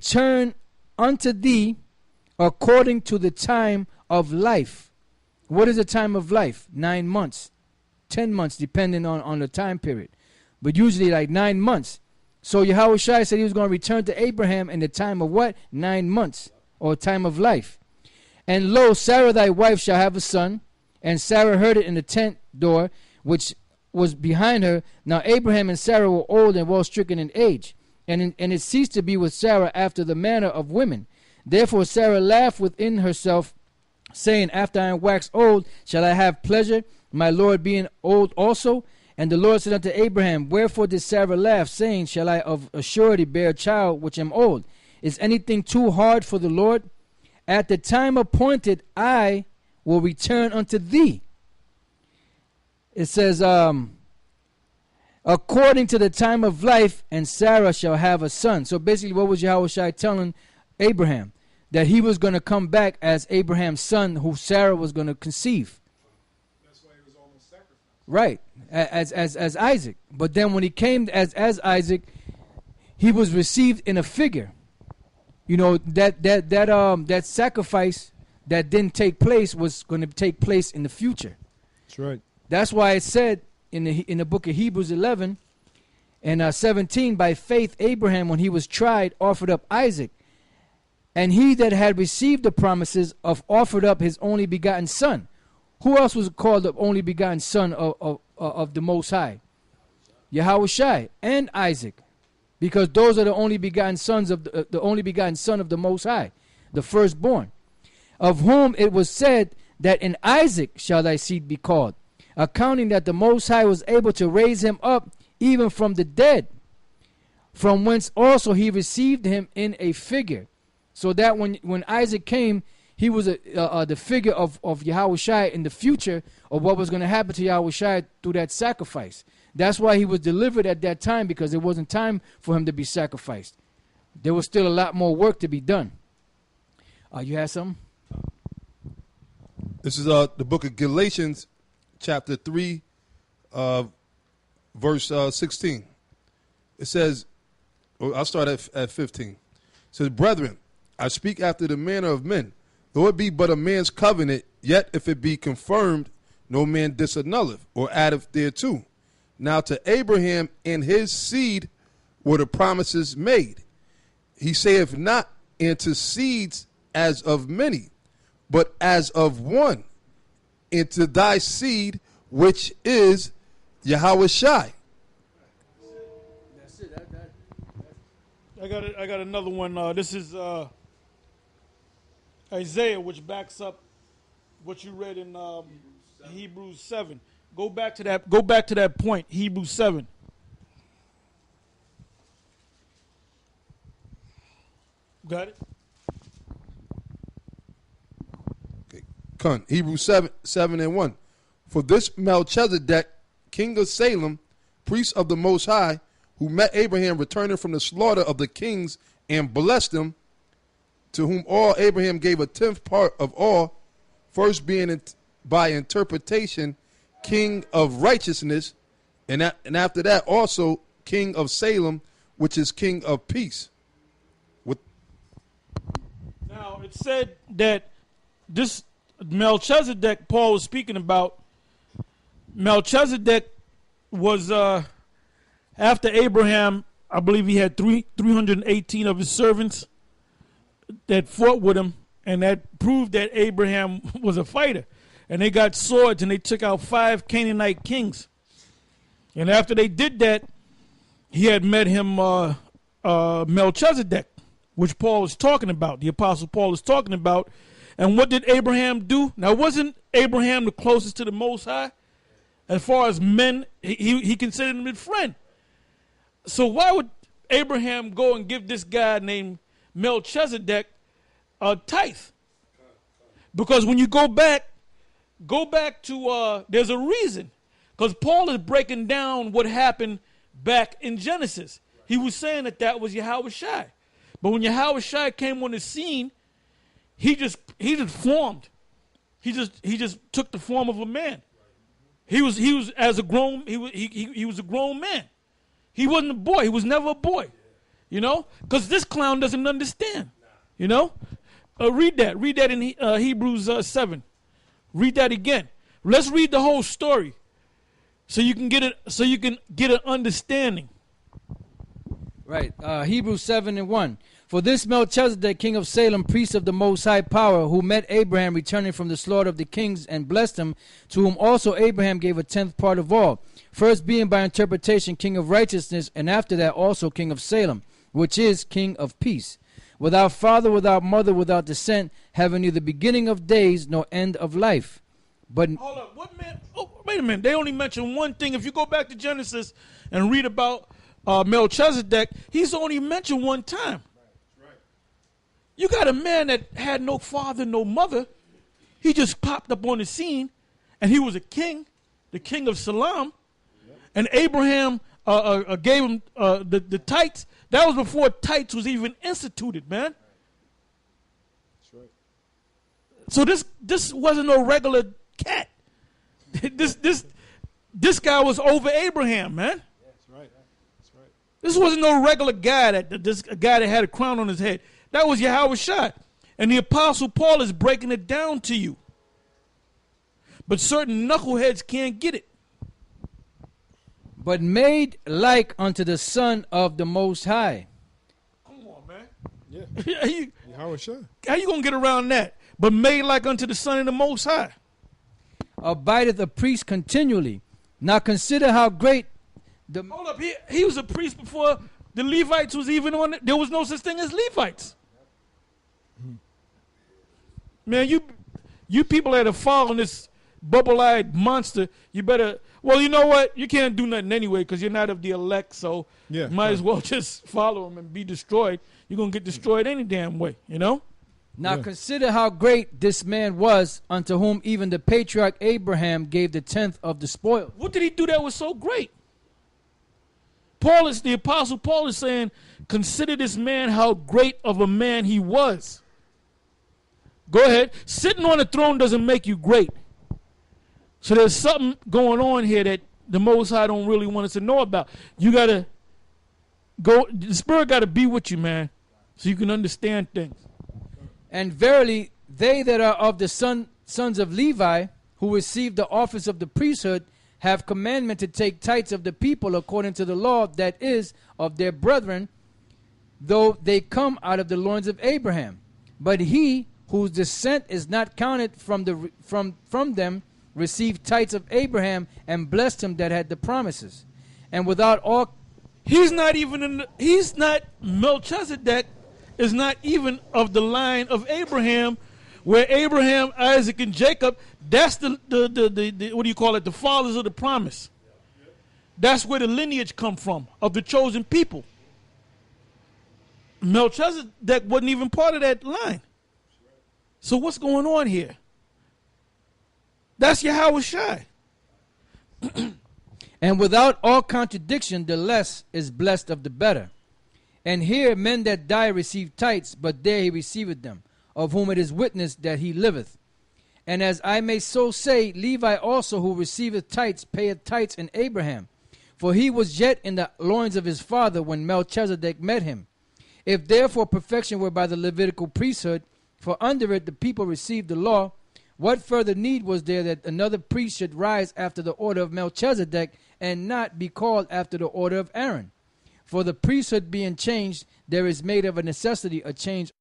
return unto thee according to the time of life. What is the time of life? 9 months, 10 months, depending on the time period. But usually like 9 months. So Yahushua said he was going to return to Abraham in the time of what? 9 months, or time of life. And lo, Sarah thy wife shall have a son. And Sarah heard it in the tent door, which was behind her. Now Abraham and Sarah were old and well stricken in age. And it ceased to be with Sarah after the manner of women. Therefore Sarah laughed within herself, saying, after I am waxed old, shall I have pleasure, my Lord being old also? And the Lord said unto Abraham, wherefore did Sarah laugh, saying, shall I of a surety bear a child which am old? Is anything too hard for the Lord? At the time appointed, I will return unto thee. It says, according to the time of life, and Sarah shall have a son. So basically, what was Yahushua telling Abraham? That he was going to come back as Abraham's son, who Sarah was going to conceive. That's why he was almost sacrificed. Right, as Isaac. But then when he came as Isaac, he was received in a figure. You know, that sacrifice that didn't take place was going to take place in the future. That's right. That's why it said in the book of Hebrews 11 and 17, by faith Abraham, when he was tried, offered up Isaac. And he that had received the promises offered up his only begotten son. Who else was called the only begotten son of the Most High? Yahushua and Isaac. Because those are the only begotten sons of the only begotten son of the Most High, the firstborn, of whom it was said that in Isaac shall thy seed be called, accounting that the Most High was able to raise him up even from the dead, from whence also he received him in a figure. So that when Isaac came, he was the figure of Yahushua in the future of what was going to happen to Yahushua through that sacrifice. That's why he was delivered at that time, because it wasn't time for him to be sacrificed. There was still a lot more work to be done. You had something? This is the book of Galatians, chapter 3, verse 16. It says, I'll start at 15. It says, brethren, I speak after the manner of men. Though it be but a man's covenant, yet if it be confirmed, no man disannulleth or addeth thereto. Now to Abraham and his seed were the promises made. He saith not into seeds as of many, but as of one, into thy seed, which is Yahushua. That's it. I got another one. This is Isaiah, which backs up what you read in Hebrews 7. Go back to that point, Hebrews 7. Got it? Okay. Con, Hebrews 7 and 1. For this Melchizedek, king of Salem, priest of the Most High, who met Abraham returning from the slaughter of the kings and blessed him, to whom all Abraham gave a tenth part of all, first being by interpretation king of righteousness, and after that also king of Salem, which is king of peace. Now, it said that this Melchizedek Paul was speaking about, Melchizedek was, after Abraham, I believe he had 318 of his servants that fought with him, and that proved that Abraham was a fighter. And they got swords, and they took out 5 Canaanite kings. And after they did that, he had met him Melchizedek, which Paul was talking about, the Apostle Paul is talking about. And what did Abraham do? Now, wasn't Abraham the closest to the Most High? As far as men, he considered him his friend. So why would Abraham go and give this guy named Melchizedek a tithe? Because when you go back to, there's a reason. Because Paul is breaking down what happened back in Genesis. He was saying that was Yahushua. But when Yahushua came on the scene, he just formed. He just took the form of a man. He was a grown man. He wasn't a boy. He was never a boy. You know, because this clown doesn't understand. You know, read that. Read that in Hebrews 7. Read that again. Let's read the whole story, so you can get it. So you can get an understanding. Right. Hebrews 7:1. For this Melchizedek, king of Salem, priest of the Most High Power, who met Abraham returning from the slaughter of the kings and blessed him, to whom also Abraham gave a tenth part of all, first being by interpretation king of righteousness, and after that also king of Salem, which is king of peace, without father, without mother, without descent, having neither beginning of days nor end of life. But hold up, what man? Oh, wait a minute. They only mention one thing. If you go back to Genesis and read about Melchizedek, he's only mentioned one time. You got a man that had no father, no mother. He just popped up on the scene, and he was a king, the king of Salem. And Abraham gave him the tithes. That was before tithes was even instituted, man. That's right. So this wasn't no regular cat. This guy was over Abraham, man. That's right. That's right. This wasn't no regular guy this guy that had a crown on his head. That was Yahweh Shai. And the Apostle Paul is breaking it down to you. But certain knuckleheads can't get it. But made like unto the Son of the Most High. Come on, man. Yeah. Yahweh Shai. How you going to get around that? But made like unto the Son of the Most High. Abideth a priest continually. Now consider how great the... Hold up. He was a priest before the Levites was even on it. There was no such thing as Levites. Man, you people that are following this bubble-eyed monster, you better... Well, you know what? You can't do nothing anyway because you're not of the elect, so you might as well just follow him and be destroyed. You're going to get destroyed any damn way, you know? Now consider how great this man was, unto whom even the patriarch Abraham gave the tenth of the spoil. What did he do that was so great? The Apostle Paul is saying, consider this man how great of a man he was. Go ahead. Sitting on the throne doesn't make you great. So there's something going on here that the Most High don't really want us to know about. You got to go, the Spirit got to be with you, man, so you can understand things. And verily, they that are of the sons of Levi, who receive the office of the priesthood, have commandment to take tithes of the people according to the law that is of their brethren, though they come out of the loins of Abraham. But he whose descent is not counted from them received tithes of Abraham and blessed him that had the promises. And without all... Melchizedek is not even of the line of Abraham, where Abraham, Isaac, and Jacob, that's the what do you call it, the fathers of the promise. That's where the lineage come from, of the chosen people. Melchizedek wasn't even part of that line. So what's going on here? That's Yahweh Shai. And without all contradiction, the less is blessed of the better. And here men that die receive tithes, but there he receiveth them, of whom it is witnessed that he liveth. And as I may so say, Levi also, who receiveth tithes, payeth tithes in Abraham. For he was yet in the loins of his father when Melchizedek met him. If therefore perfection were by the Levitical priesthood, for under it the people received the law, what further need was there that another priest should rise after the order of Melchizedek, and not be called after the order of Aaron? For the priesthood being changed, there is made of a necessity a change